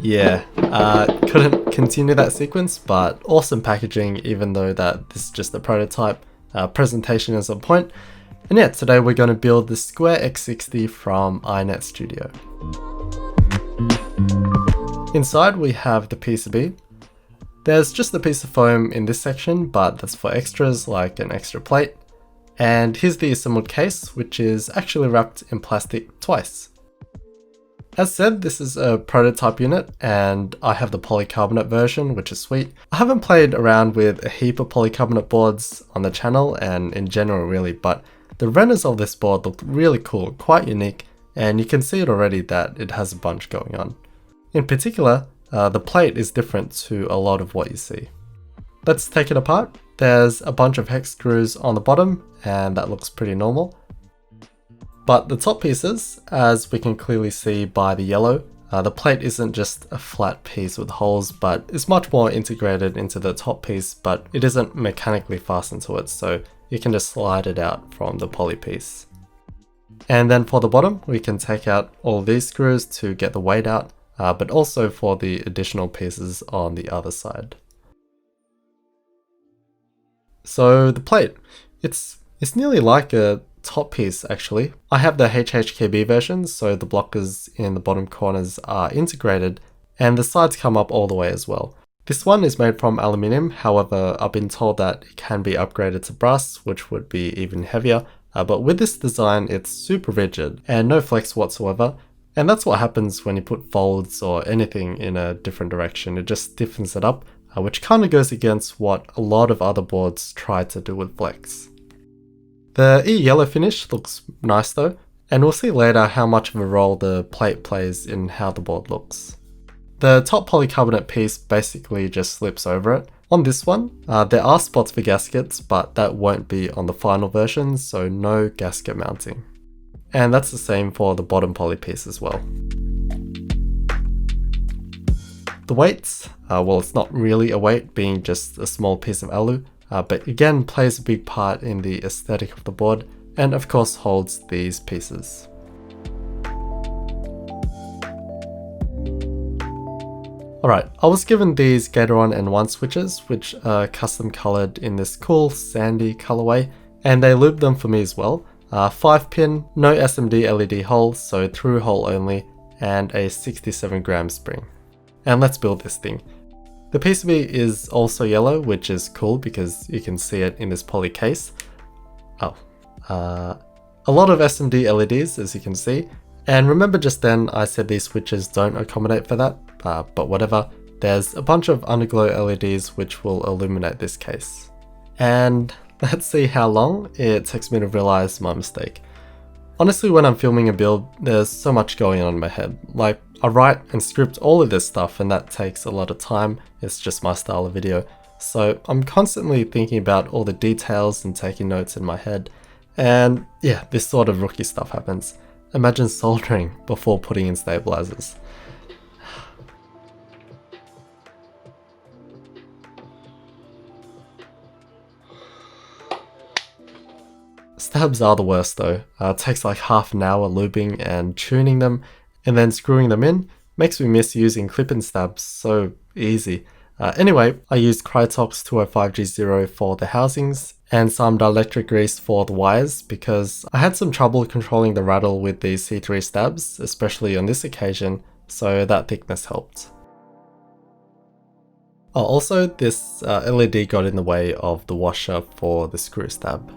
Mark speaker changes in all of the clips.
Speaker 1: Yeah, couldn't continue that sequence, but awesome packaging even though that this is just a prototype. Presentation is on point. And yeah, today we're going to build the Square.X 60 from iNETT Studio. Inside we have the PCB. There's just a piece of foam in this section, but that's for extras like an extra plate. And here's the assembled case, which is actually wrapped in plastic twice. As said, this is a prototype unit and I have the polycarbonate version, which is sweet. I haven't played around with a heap of polycarbonate boards on the channel and in general really, but the renders of this board look really cool, quite unique, and you can see it already that it has a bunch going on. In particular, the plate is different to a lot of what you see. Let's take it apart. There's a bunch of hex screws on the bottom and that looks pretty normal. But the top pieces, as we can clearly see by the yellow, the plate isn't just a flat piece with holes, but is much more integrated into the top piece, but it isn't mechanically fastened to it, so you can just slide it out from the poly piece. And then for the bottom, we can take out all these screws to get the weight out, but also for the additional pieces on the other side. So the plate, it's nearly like a top piece actually. I have the HHKB version, so the blockers in the bottom corners are integrated and the sides come up all the way as well. This one is made from aluminium, however I've been told that it can be upgraded to brass, which would be even heavier, but with this design it's super rigid and no flex whatsoever, and that's what happens when you put folds or anything in a different direction. It just stiffens it up, which kind of goes against what a lot of other boards try to do with flex. The yellow finish looks nice though, and we'll see later how much of a role the plate plays in how the board looks. The top polycarbonate piece basically just slips over it. On this one, there are spots for gaskets, but that won't be on the final version, so no gasket mounting. And that's the same for the bottom poly piece as well. The weights, well, it's not really a weight, being just a small piece of alu, but again plays a big part in the aesthetic of the board and of course holds these pieces. Alright, I was given these Gatoron N1 switches, which are custom coloured in this cool sandy colourway, and they lubed them for me as well. 5-pin, no SMD LED hole, so through hole only, and a 67 gram spring. And let's build this thing. The PCB is also yellow, which is cool because you can see it in this poly case. A lot of SMD LEDs, as you can see. And remember just then I said these switches don't accommodate for that, but whatever. There's a bunch of underglow LEDs which will illuminate this case. And let's see how long it takes me to realize my mistake. Honestly, when I'm filming a build, there's so much going on in my head. Like, I write and script all of this stuff and that takes a lot of time. It's just my style of video. So I'm constantly thinking about all the details and taking notes in my head. And yeah, this sort of rookie stuff happens. Imagine soldering before putting in stabilizers. Stabs are the worst though. It takes like half an hour lubing and tuning them, and then screwing them in. Makes me miss using clip-in stabs, so easy. Anyway, I used Krytox 205G0 for the housings and some dielectric grease for the wires because I had some trouble controlling the rattle with these C3 stabs, especially on this occasion, so that thickness helped. Oh, also this LED got in the way of the washer for the screw stab.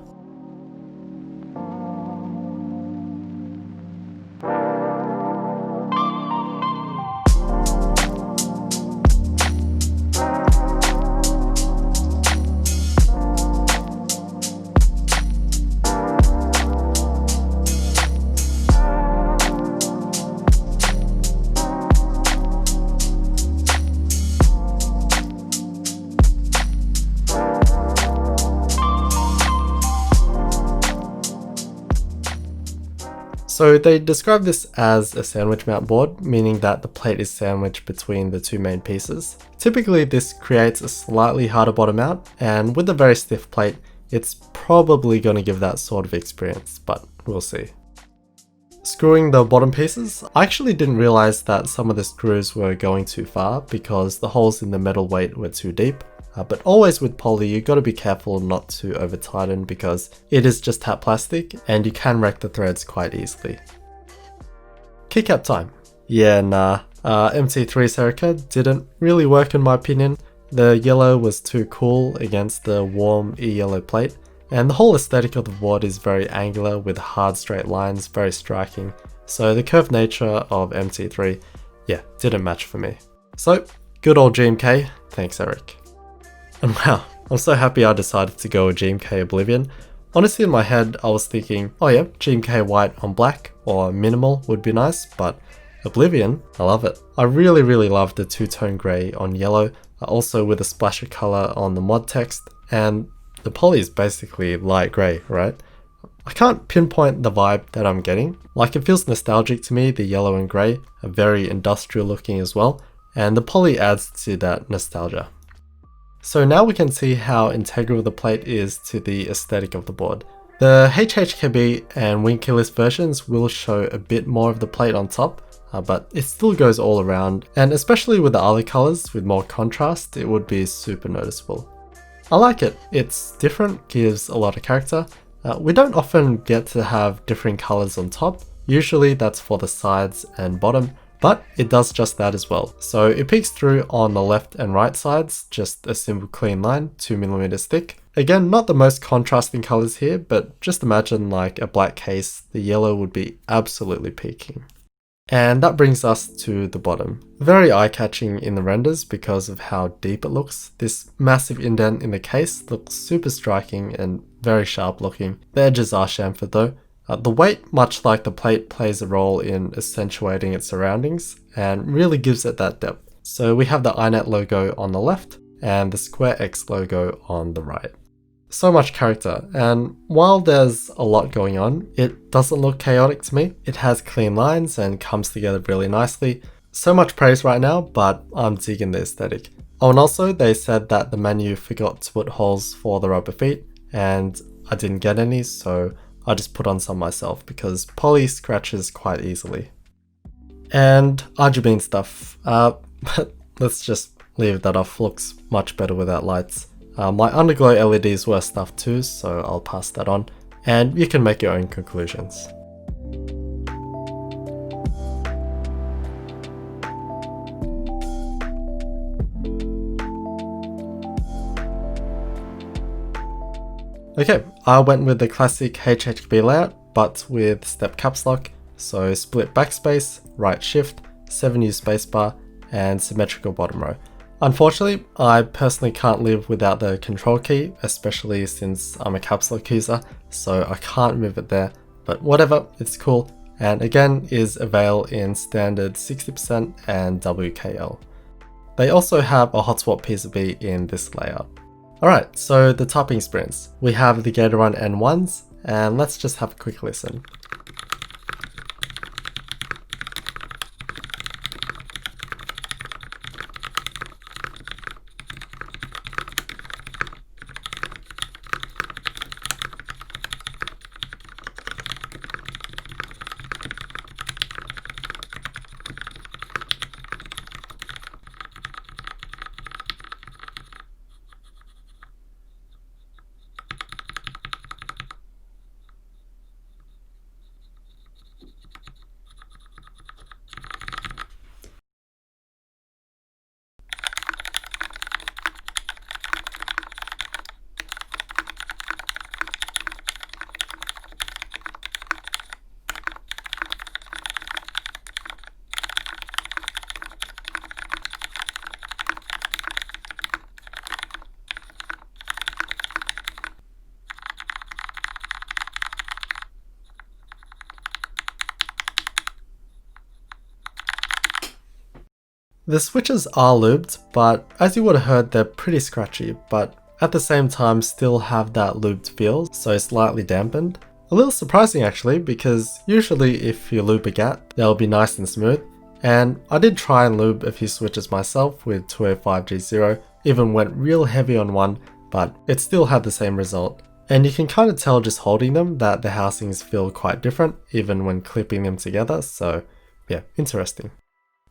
Speaker 1: So they describe this as a sandwich mount board, meaning that the plate is sandwiched between the two main pieces. Typically this creates a slightly harder bottom out, and with a very stiff plate, it's probably going to give that sort of experience, but we'll see. Screwing the bottom pieces, I actually didn't realize that some of the screws were going too far because the holes in the metal weight were too deep. But always with poly, you gotta be careful not to over tighten because it is just tape plastic and you can wreck the threads quite easily. Keycap time. Yeah, nah, MT3 Serica didn't really work in my opinion. The yellow was too cool against the warm e-yellow plate, and the whole aesthetic of the board is very angular with hard straight lines, very striking. So the curved nature of MT3, yeah, didn't match for me. So, good old GMK, thanks Eric. And wow, I'm so happy I decided to go with GMK Oblivion. Honestly in my head I was thinking, oh yeah, GMK white on black or minimal would be nice, but Oblivion, I love it. I really love the two-tone grey on yellow, also with a splash of colour on the mod text, and the poly is basically light grey, right? I can't pinpoint the vibe that I'm getting. Like it feels nostalgic to me, the yellow and grey are very industrial looking as well, and the poly adds to that nostalgia. So now we can see how integral the plate is to the aesthetic of the board. The HHKB and Windkillers versions will show a bit more of the plate on top, but it still goes all around, and especially with the other colours with more contrast, it would be super noticeable. I like it, it's different, gives a lot of character. We don't often get to have different colours on top, usually that's for the sides and bottom, but it does just that as well. So it peeks through on the left and right sides, just a simple clean line, 2mm thick. Again, not the most contrasting colours here, but just imagine like a black case, the yellow would be absolutely peaking. And that brings us to the bottom. Very eye-catching in the renders because of how deep it looks. This massive indent in the case looks super striking and very sharp looking. The edges are chamfered though. The weight, much like the plate, plays a role in accentuating its surroundings and really gives it that depth. So we have the iNETT logo on the left and the Square.X logo on the right. So much character, and while there's a lot going on, it doesn't look chaotic to me. It has clean lines and comes together really nicely. So much praise right now, but I'm digging the aesthetic. Oh, and also they said that the menu forgot to put holes for the rubber feet, and I didn't get any, so I just put on some myself because poly scratches quite easily. And RGB stuff, but let's just leave that off, looks much better without lights. My underglow LEDs were stuffed too, so I'll pass that on, and you can make your own conclusions. Okay, I went with the classic HHB layout, but with step caps lock, so split backspace, right shift, 7U spacebar, and symmetrical bottom row. Unfortunately, I personally can't live without the control key, especially since I'm a caps lock user, so I can't move it there, but whatever, it's cool, and again is avail in standard 60% and WKL. They also have a hot swap PCB in this layout. Alright, so the typing sprints. We have the Gatorun N1s, and let's just have a quick listen. The switches are lubed, but as you would have heard, they're pretty scratchy, but at the same time still have that lubed feel, so slightly dampened. A little surprising actually, because usually if you lube a GAT, they'll be nice and smooth, and I did try and lube a few switches myself with 205G0, even went real heavy on one, but it still had the same result. And you can kind of tell just holding them that the housings feel quite different even when clipping them together, so yeah, interesting.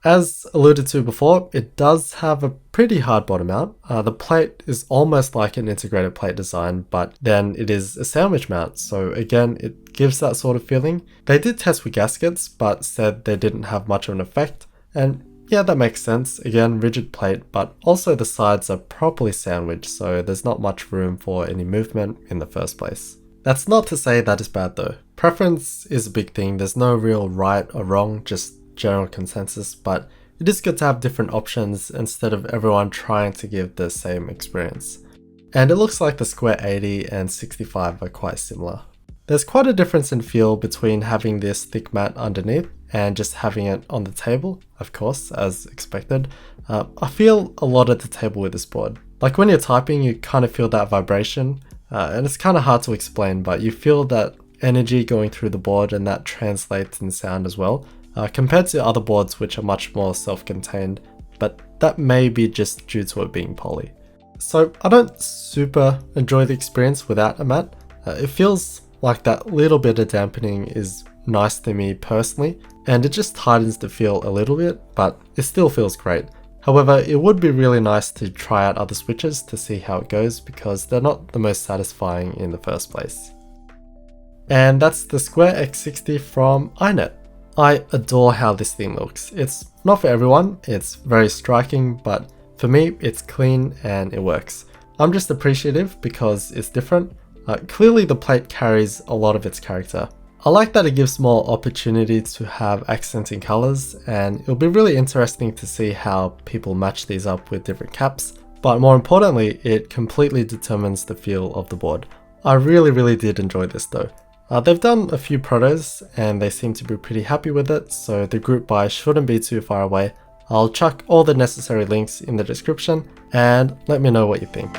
Speaker 1: As alluded to before, it does have a pretty hard bottom mount. The plate is almost like an integrated plate design, but then it is a sandwich mount, so again, it gives that sort of feeling. They did test with gaskets, but said they didn't have much of an effect, and yeah, that makes sense. Again, rigid plate, but also the sides are properly sandwiched, so there's not much room for any movement in the first place. That's not to say that is bad though. Preference is a big thing. There's no real right or wrong, just general consensus, but it is good to have different options instead of everyone trying to give the same experience. And it looks like the Square 80 and 65 are quite similar. There's quite a difference in feel between having this thick mat underneath and just having it on the table, of course, as expected. I feel a lot at the table with this board. Like when you're typing, you kind of feel that vibration, and it's kind of hard to explain, but you feel that energy going through the board and that translates in sound as well. Compared to other boards which are much more self-contained, but that may be just due to it being poly. So I don't super enjoy the experience without a mat. It feels like that little bit of dampening is nice to me personally, and it just tightens the feel a little bit, but it still feels great. However, it would be really nice to try out other switches to see how it goes because they're not the most satisfying in the first place. And that's the Square.X 60 from iNETT. I adore how this thing looks. It's not for everyone, it's very striking, but for me it's clean and it works. I'm just appreciative because it's different. Clearly the plate carries a lot of its character. I like that it gives more opportunity to have accenting colors, and it'll be really interesting to see how people match these up with different caps, but more importantly, it completely determines the feel of the board. I really did enjoy this though. They've done a few protos and they seem to be pretty happy with it, so the group buy shouldn't be too far away. I'll chuck all the necessary links in the description and let me know what you think.